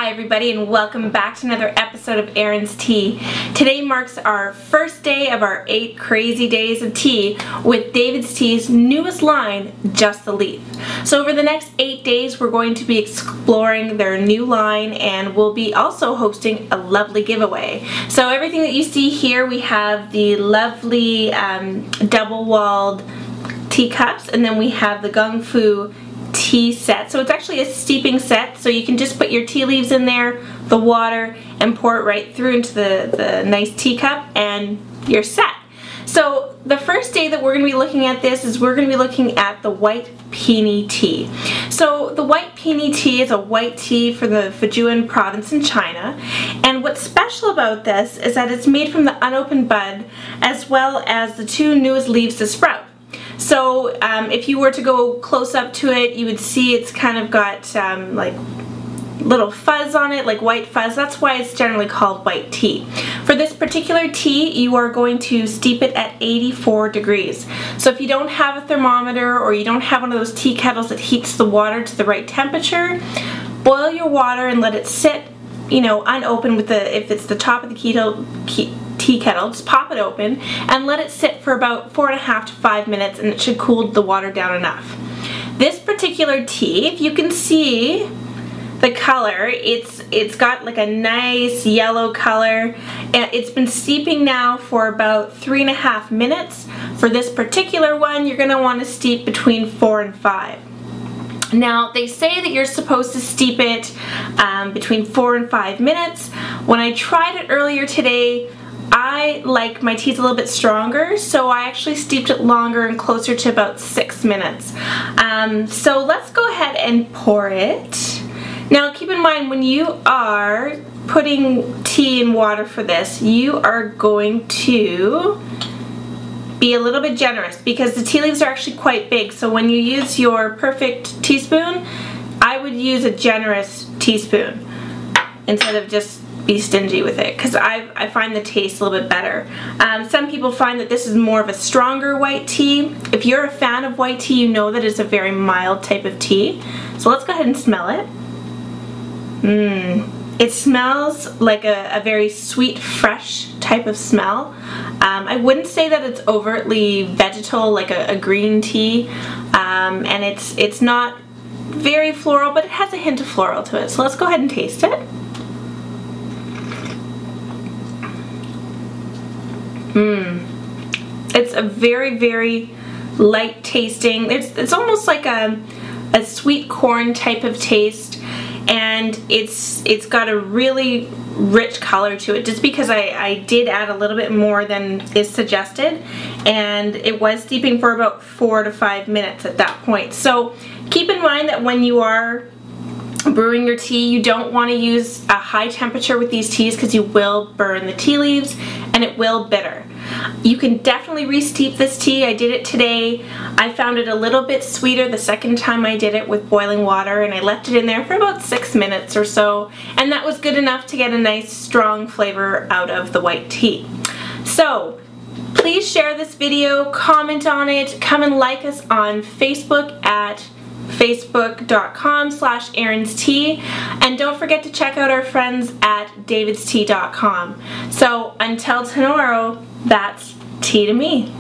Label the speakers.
Speaker 1: Hi everybody, and welcome back to another episode of Erin's Tea. Today marks our first day of our 8 crazy days of tea with David's Tea's newest line, Just the Leaf. So over the next 8 days we're going to be exploring their new line, and we'll be also hosting a lovely giveaway. So everything that you see here, we have the lovely double-walled teacups, and then we have the Gung Fu tea set. So it's actually a steeping set, so you can just put your tea leaves in there, the water, and pour it right through into the nice teacup, and you're set. So the first day that we're going to be looking at this is we're going to be looking at the white peony tea. So the white peony tea is a white tea for the Fujian province in China, and what's special about this is that it's made from the unopened bud as well as the 2 newest leaves to sprout. So if you were to go close up to it, you would see it's kind of got like little fuzz on it, like white fuzz. That's why it's generally called white tea. For this particular tea, you are going to steep it at 84 degrees. So if you don't have a thermometer, or you don't have one of those tea kettles that heats the water to the right temperature, boil your water and let it sit, you know, unopened with if it's the top of the tea kettle, just pop it open and let it sit for about 4.5 to 5 minutes, and it should cool the water down enough. This particular tea, if you can see the color, it's got like a nice yellow color. It's been steeping now for about 3.5 minutes. For this particular one, you're going to want to steep between 4 and 5. Now, they say that you're supposed to steep it between 4 and 5 minutes. When I tried it earlier today, I like my teas a little bit stronger, so I actually steeped it longer and closer to about 6 minutes. So let's go ahead and pour it. Now keep in mind, when you are putting tea in water for this, you are going to be a little bit generous because the tea leaves are actually quite big. So when you use your perfect teaspoon, I would use a generous teaspoon instead of just be stingy with it, because I find the taste a little bit better. Some people find that this is more of a stronger white tea. If you're a fan of white tea, you know that it's a very mild type of tea. So let's go ahead and smell it. It smells like a very sweet, fresh type of smell. I wouldn't say that it's overtly vegetal like a green tea, and it's not very floral, but it has a hint of floral to it. So let's go ahead and taste it. It's a very, very light tasting. It's almost like a sweet corn type of taste, and it's got a really rich color to it, just because I did add a little bit more than is suggested, and it was steeping for about 4 to 5 minutes at that point. So keep in mind that when you are brewing your tea, you don't want to use a high temperature with these teas, because you will burn the tea leaves and it will bitter. You can definitely re-steep this tea. I did it today. I found it a little bit sweeter the second time I did it with boiling water, and I left it in there for about 6 minutes or so, and that was good enough to get a nice strong flavor out of the white tea. So please share this video, comment on it, come and like us on Facebook at facebook.com/erinstea, and don't forget to check out our friends at davidstea.com. So until tomorrow, that's tea to me.